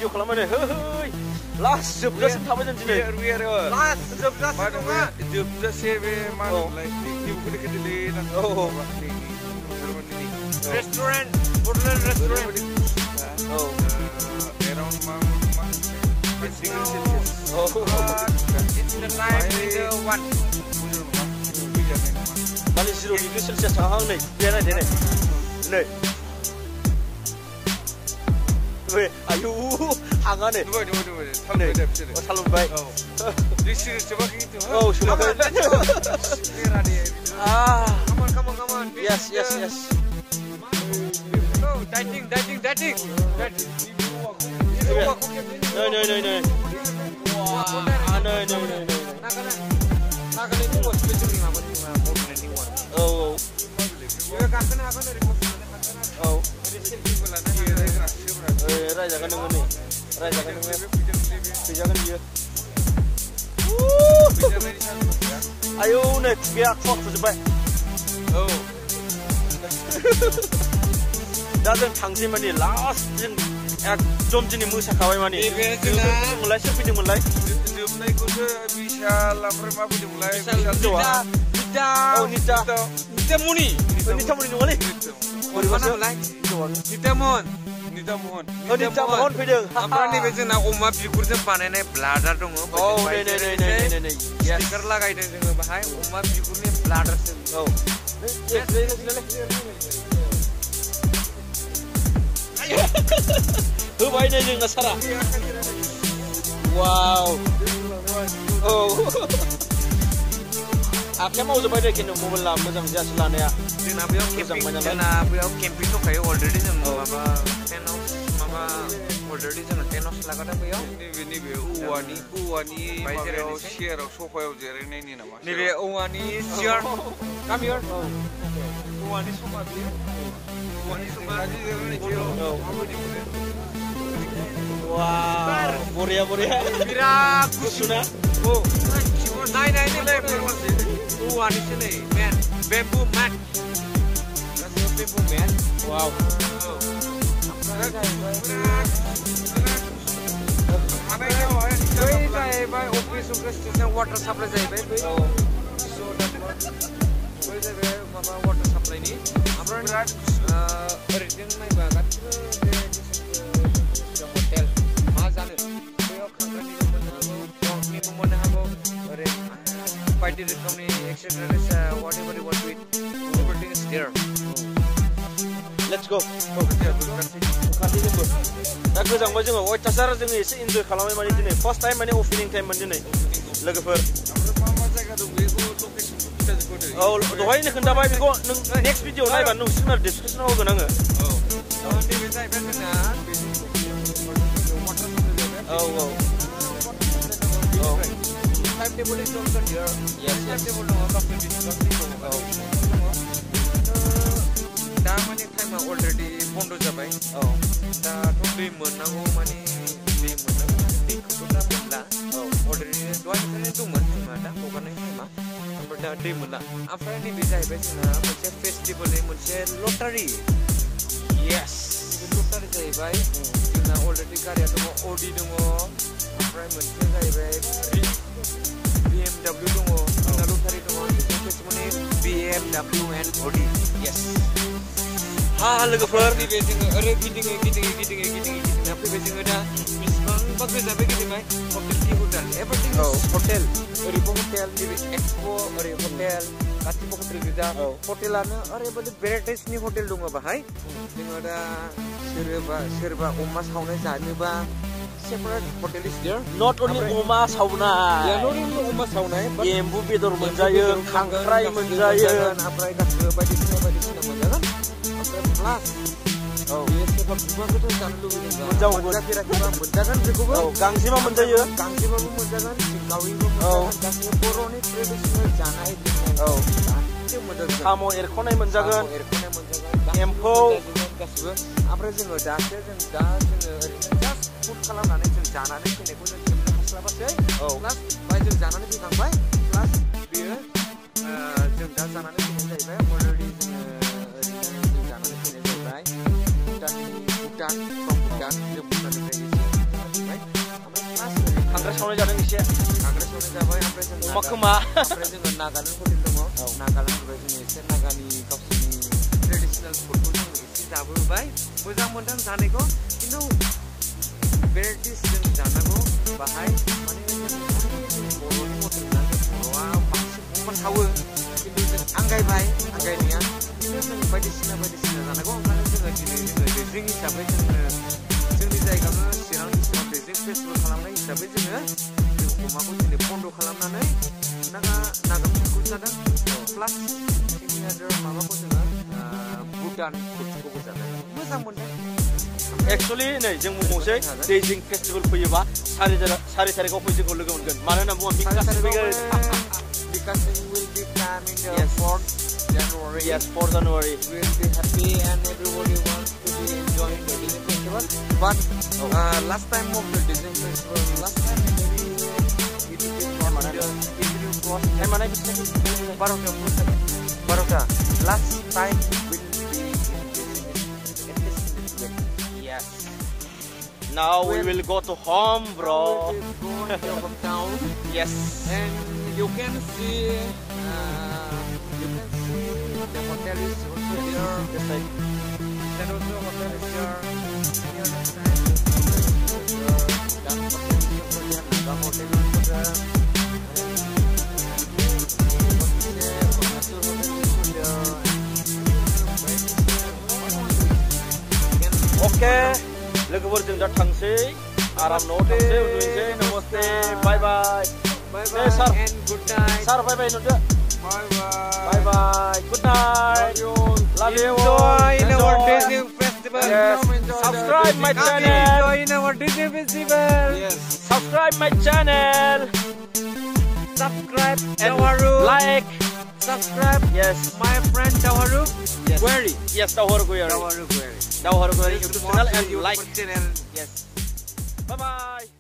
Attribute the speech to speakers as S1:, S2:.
S1: Video खालामबाय नै hey last जोबजासिम थाबाय जों दिनै
S2: लास्ट जोबजासिम नङा जोबजासे बे मा होनोमोनलाय निउखौनो खोन्थालै रेस्टुरेन्ट बडलेण्ड रेस्टुरेन्ट एराउन्ड मा degree Celsius it's the time with the one
S1: माने 0 डिग्री सेलसियास थाहां नै बे नायदो नै 왜 아유 하가네
S2: 누구야 살로바이 this is 저밖에
S1: 슈마카 아
S2: come on
S1: yes
S2: no dieting
S1: no
S2: 나가는 거 스페셜이 마무리 모르는 거 이거 가서는 하고
S1: रायजागोन नोङो नै रायजागोन नोङो फैजागोन बियो आयौ नै खुगाया खुवा खुजोब्बाय दा जों थांसै माने लास्ट जों एकदम दिनै मोसाखाबाय माने मोनलाय सोर फैदोंमोनलाय
S2: जोबनायखौसो बिशाल ओमफ्राय मा फैदोंमोनलाय नितामनि
S1: नङालै
S2: बोरैबासो नितामोहन
S1: फैदों
S2: ओमफ्राय नैबे जोंना अमा बिगुरजों बानायनाय ब्लाडार दङ
S1: नै
S2: स्टिकार लागायदों जोङो बाहाय अमा बिगुरनि ब्लाडारसो
S1: होबाय नै जोंना सारा वाव आखाया मावजोब्बाय दे खिन्थु मबाइला मोजां जायासै लानाया
S2: जोंना बेयाव केम्पिं दंखायो अलरेडि जों माबा अलरेडि जोङो टेनस लागादा बेयाव नैबे औवानि माबायाव चेयाराव सफायाव जिरायनायनि नामा नैबे औवानि चेयार गामियाव औवानि सफा बियो औवानि सफा
S1: वाव बरिया
S2: बिराद गुसुना नाय औवानिसो नै मेन बेम्बु मेट गासैबो बेम्बु मेट
S1: वाव
S2: जाहैबाय अफिस स्टेसन वाटार साप्लाइ जाहैबाय बै जाहैबाय माबा वाटार साप्लाइनि ओमफ्राय बिराद ओरैजों नायबा गासिबो बे हटेल मा जानो बैयाव खांग्रानिबो मोननो हागौ पर्कनिबो मोननो हागौ ओरै बायदि रोखोमनि accessories whatever you want to eat everything is there
S1: let's go दा गोजांबाय जोङो अयथासार जोङो एसे इन्जय खालामबाय माने दिनै फार्स्ट टाइम माने अपेनिं टाइम मोन दिनै लोगोफोर
S2: मा जायगा दं बेखौ लकेसन
S1: दहायनो खोन्थाबाय बेखौ नों नेक्स्ट भिडिअ नायबा नुसिगोन आरो डिसक्रिपसनाव होगोन आङो
S2: नैबे जाहैबाय जोंना timetable is also here.
S1: Yes.
S2: Timetable dong, coffee दा माने टाइमा अलरेडि बन्द जाबाय दा दै मोननांगौ माने दै मोननांगौ दैखौथ' दा मोनला अलरेडि दहायनिफ्रायनो दंमोन जोंना दा हगारनाय टाइमा ओमफ्राय दा दै मोनला ओमफ्राय नैबे जाहैबाय जोंना मोनसे फेस्टिभेलनि मोनसे लटारि
S1: येस
S2: लटारि जाहैबाय जोंना अलरेडि गारिया दङ अडि दङ ओमफ्राय मोनसे जाहैबाय BMW दङ जोंना लटारि दङ माने BMW and Audi
S1: yes हा लोगोफोर
S2: नैबे जोङो ओरै गिदिङै फैबाय जोङो दा बेसेबांबा गोजानबो गिदिंबाय हटेल एभरिथिं हटेल ओरैबो हटेल नैबे एक्सपो ओरै हटेल गासिबो हटेल गोजा हटेलानो ओरैबायदि भेराइटिसनि हटेल दङ बाहाय जोङो दा सोरबा अमा सावनाय जानोबा separate hotel is there
S1: not only अमा सावनाय
S2: not only अमा सावनाय
S1: एम्बु बेदर मोनजायो खांख्राइ मोनजायो
S2: ओमफ्राय गासिबो बायदिसिना मोनजागोन प्लास बे सोरबा गुमाखौथ' जानो लुबैदोंबा मोनजाफेराखैबा मोनजागोन बेखौबो
S1: गांजेमा मोनजायो
S2: गांजेमाबो मोनजागोन सिंगाविबो मोनजागोन गासिबो बर'नि ट्रेडिसनेल जानाय गासिबो मोनजागोन साम' एरख'नाय मोनजागोन
S1: एम्फौ
S2: गासिबो ओमफ्राय जोङो दासो ओरैनो जास्ट फुड खालामनानै जों जानानै फैनायखौ जों खेबनो हास्लाबासै प्लास बाय जों जानानै फैखांबाय प्लास बेयो जों दा जानानै फैनाय जाहैबाय अलरेडि जोङो जानानै फैनाय जाहैबाय भुटान जों भुटाननिफ्राय
S1: संनाय जादों एसे
S2: खाग्रा संनाय जाबाय
S1: अमा खोमा
S2: ओमफ्राय जोङो नागालेण्ड हटेल दङ नागालेण्डनिफ्राय जोङो एसे नागानि गावसोरनि ट्रेडिसनेल फुडखौ जोङो एसे जाबोबाय मोजां मोनदों जानायखौ खिन्थु भेराइटिस जों जानांगौ बाहाय माने बर'नि हटेल नालाय बर'आ बांसिन मोनथावो खिन्थु जों आंगायबाय आंगायनाया खिन्थु जों बायदिसिना जानांगौ ओंखायनो जोङो दिनै दैजिं हिसाबै जोङो जोंनि जायगायावनो चिरां डिस्ट्रिक्टआव दैजिं फेस्टिभेल खालामनाय हिसाबै जोङो अमाखौ दिनै बन्द' खालामनानै नागा फुडखौ जादों प्लास बेनि आरो माबाखौ जोङो भुटान फुडखौबो जादों मोजां मोनदों
S1: एक्चुअली नै जों बुंबावसै दैजिं फेस्टिभेल फैयोबा 4 तारिखआव फै जोंखौ लोगो मोनगोन मानो होनना बुङोबा because
S2: we will be coming the 4th January.
S1: Yes, 4th January.
S2: We will be happy and everybody wants to be enjoying the Disney Festival. But last time of the Disney Festival, last time maybe it will be Baroka. Last time will be in Disney.
S1: Yes. Now we will go to home, bro.
S2: We will go to your hometown.
S1: Yes.
S2: And you can see the hotel is also here.
S1: This side.
S2: And also hotel is here. Here next time. Dan hotel is here.
S1: Okay. लोगोफोरजों दा थांसै आराम न'आव थांसै उन्दुनोसै नमस्ते बाय बाय
S2: Bye
S1: sir.
S2: and good night.
S1: सार बाय बाय नुदो
S2: Bye bye.
S1: Bye bye good night love you
S2: Enjoy in our Disney Festival.
S1: Yes. Subscribe my channel.
S2: Enjoy in our Disney Festival.
S1: Yes. Subscribe my channel.
S2: Subscribe
S1: And
S2: Tawaru.
S1: like.
S2: Subscribe
S1: Yes.
S2: my friend Tawaru.
S1: Yes.
S2: Query.
S1: Yes, Tawaru Query.
S2: Tawaru Query.
S1: Tawaru Query YouTube channel and
S2: YouTube
S1: like.
S2: channel.
S1: Yes. Bye bye.